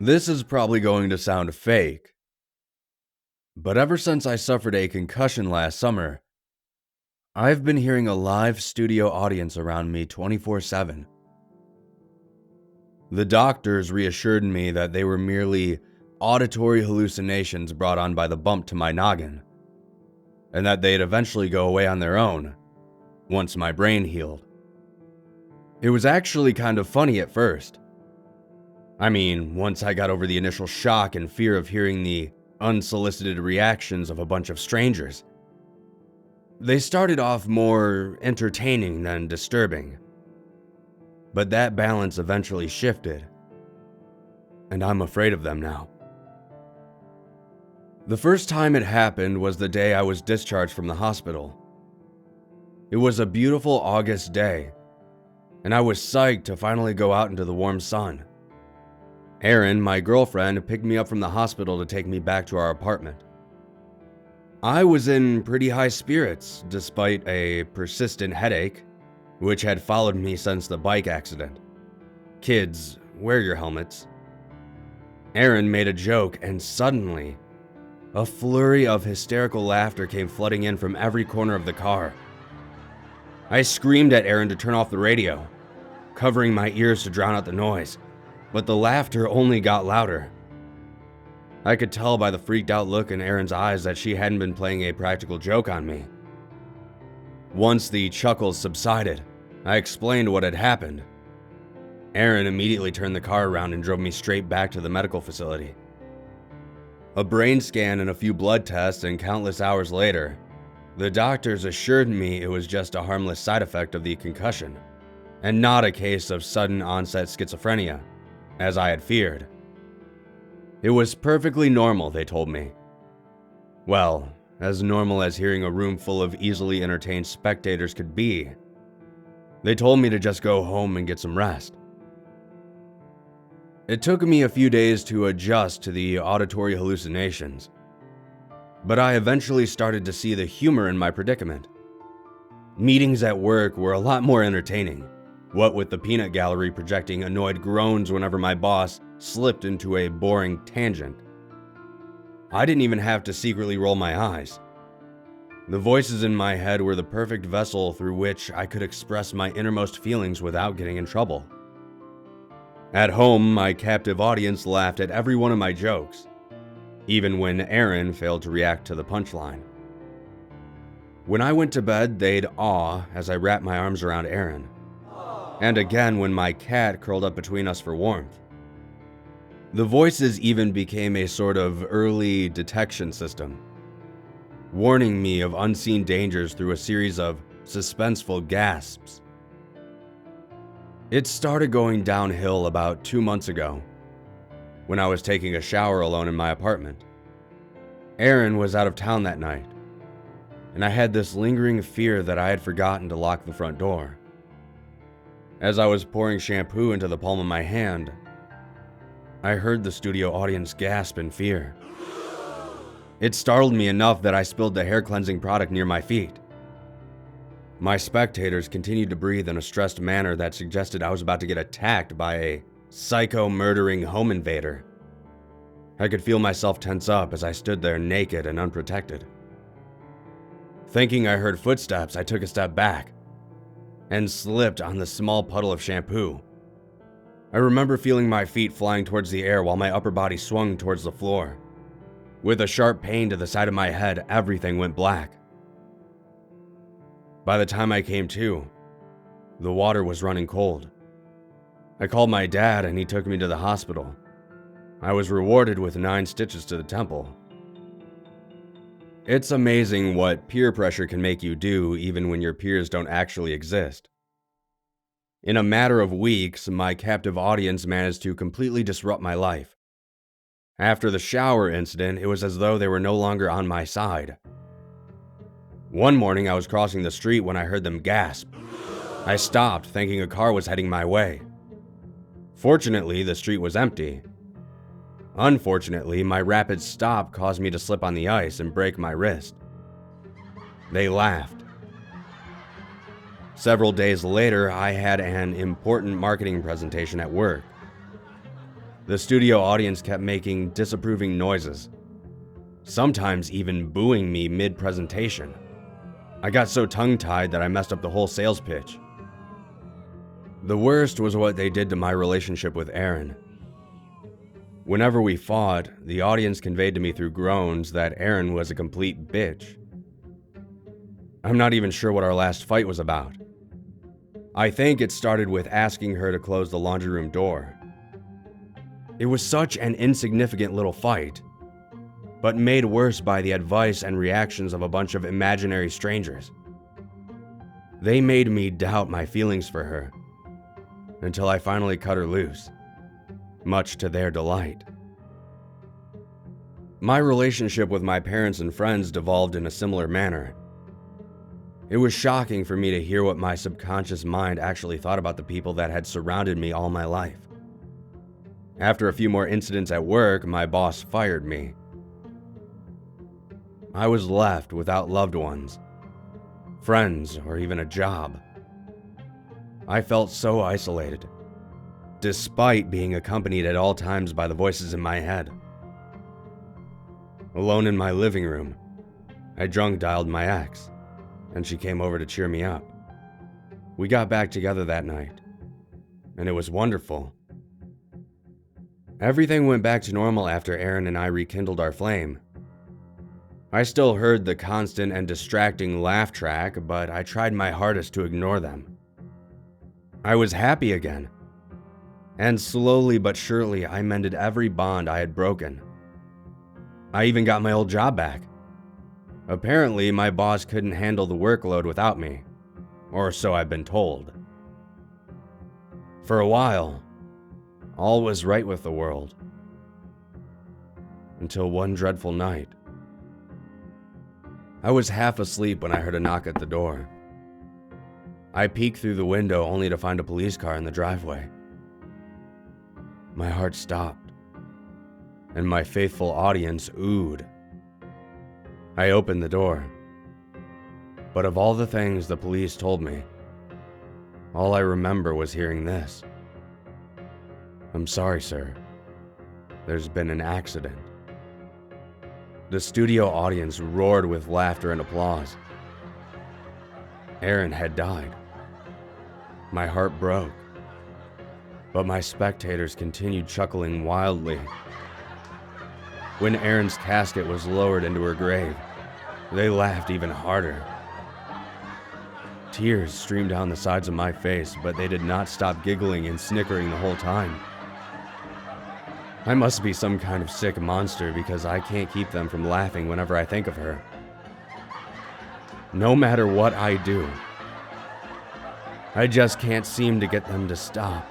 This is probably going to sound fake, but ever since I suffered a concussion last summer, I've been hearing a live studio audience around me 24/7. The doctors reassured me that they were merely auditory hallucinations brought on by the bump to my noggin, and that they'd eventually go away on their own once my brain healed. It was actually kind of funny at first. I mean, once I got over the initial shock and fear of hearing the unsolicited reactions of a bunch of strangers. They started off more entertaining than disturbing, but that balance eventually shifted, and I'm afraid of them now. The first time it happened was the day I was discharged from the hospital. It was a beautiful August day, and I was psyched to finally go out into the warm sun. Erin, my girlfriend, picked me up from the hospital to take me back to our apartment. I was in pretty high spirits, despite a persistent headache, which had followed me since the bike accident. Kids, wear your helmets. Erin made a joke, and suddenly, a flurry of hysterical laughter came flooding in from every corner of the car. I screamed at Erin to turn off the radio, covering my ears to drown out the noise, but the laughter only got louder. I could tell by the freaked out look in Erin's eyes that she hadn't been playing a practical joke on me. Once the chuckles subsided, I explained what had happened. Erin immediately turned the car around and drove me straight back to the medical facility. A brain scan and a few blood tests, and countless hours later, the doctors assured me it was just a harmless side effect of the concussion, and not a case of sudden onset schizophrenia, as I had feared. It was perfectly normal, they told me. Well, as normal as hearing a room full of easily entertained spectators could be. They told me to just go home and get some rest. It took me a few days to adjust to the auditory hallucinations, but I eventually started to see the humor in my predicament. Meetings at work were a lot more entertaining, what with the peanut gallery projecting annoyed groans whenever my boss slipped into a boring tangent. I didn't even have to secretly roll my eyes. The voices in my head were the perfect vessel through which I could express my innermost feelings without getting in trouble. At home, my captive audience laughed at every one of my jokes, even when Erin failed to react to the punchline. When I went to bed, they'd awe as I wrapped my arms around Erin, and again when my cat curled up between us for warmth. The voices even became a sort of early detection system, warning me of unseen dangers through a series of suspenseful gasps. It started going downhill about 2 months ago, when I was taking a shower alone in my apartment. Erin was out of town that night, and I had this lingering fear that I had forgotten to lock the front door. As I was pouring shampoo into the palm of my hand, I heard the studio audience gasp in fear. It startled me enough that I spilled the hair cleansing product near my feet. My spectators continued to breathe in a stressed manner that suggested I was about to get attacked by a psycho-murdering home invader. I could feel myself tense up as I stood there naked and unprotected. Thinking I heard footsteps, I took a step back and slipped on the small puddle of shampoo. I remember feeling my feet flying towards the air while my upper body swung towards the floor. With a sharp pain to the side of my head, everything went black. By the time I came to, the water was running cold. I called my dad and he took me to the hospital. I was rewarded with 9 stitches to the temple. It's amazing what peer pressure can make you do even when your peers don't actually exist. In a matter of weeks, my captive audience managed to completely disrupt my life. After the shower incident, it was as though they were no longer on my side. One morning, I was crossing the street when I heard them gasp. I stopped, thinking a car was heading my way. Fortunately, the street was empty. Unfortunately, my rapid stop caused me to slip on the ice and break my wrist. They laughed. Several days later, I had an important marketing presentation at work. The studio audience kept making disapproving noises, sometimes even booing me mid-presentation. I got so tongue-tied that I messed up the whole sales pitch. The worst was what they did to my relationship with Aaron. Whenever we fought, the audience conveyed to me through groans that Aaron was a complete bitch. I'm not even sure what our last fight was about. I think it started with asking her to close the laundry room door. It was such an insignificant little fight, but made worse by the advice and reactions of a bunch of imaginary strangers. They made me doubt my feelings for her, until I finally cut her loose, much to their delight. My relationship with my parents and friends devolved in a similar manner. It was shocking for me to hear what my subconscious mind actually thought about the people that had surrounded me all my life. After a few more incidents at work, my boss fired me. I was left without loved ones, friends, or even a job. I felt so isolated, despite being accompanied at all times by the voices in my head. Alone in my living room, I drunk dialed my ex, and she came over to cheer me up. We got back together that night, and it was wonderful. Everything went back to normal after Aaron and I rekindled our flame. I still heard the constant and distracting laugh track, but I tried my hardest to ignore them. I was happy again, and slowly but surely I mended every bond I had broken. I even got my old job back. Apparently, my boss couldn't handle the workload without me, or so I've been told. For a while, all was right with the world, until one dreadful night. I was half asleep when I heard a knock at the door. I peeked through the window only to find a police car in the driveway. My heart stopped, and my faithful audience oohed. I opened the door, but of all the things the police told me, all I remember was hearing this. "I'm sorry, sir. There's been an accident." The studio audience roared with laughter and applause. Aaron had died. My heart broke, but my spectators continued chuckling wildly. When Aaron's casket was lowered into her grave, they laughed even harder. Tears streamed down the sides of my face, but they did not stop giggling and snickering the whole time. I must be some kind of sick monster because I can't keep them from laughing whenever I think of her. No matter what I do, I just can't seem to get them to stop.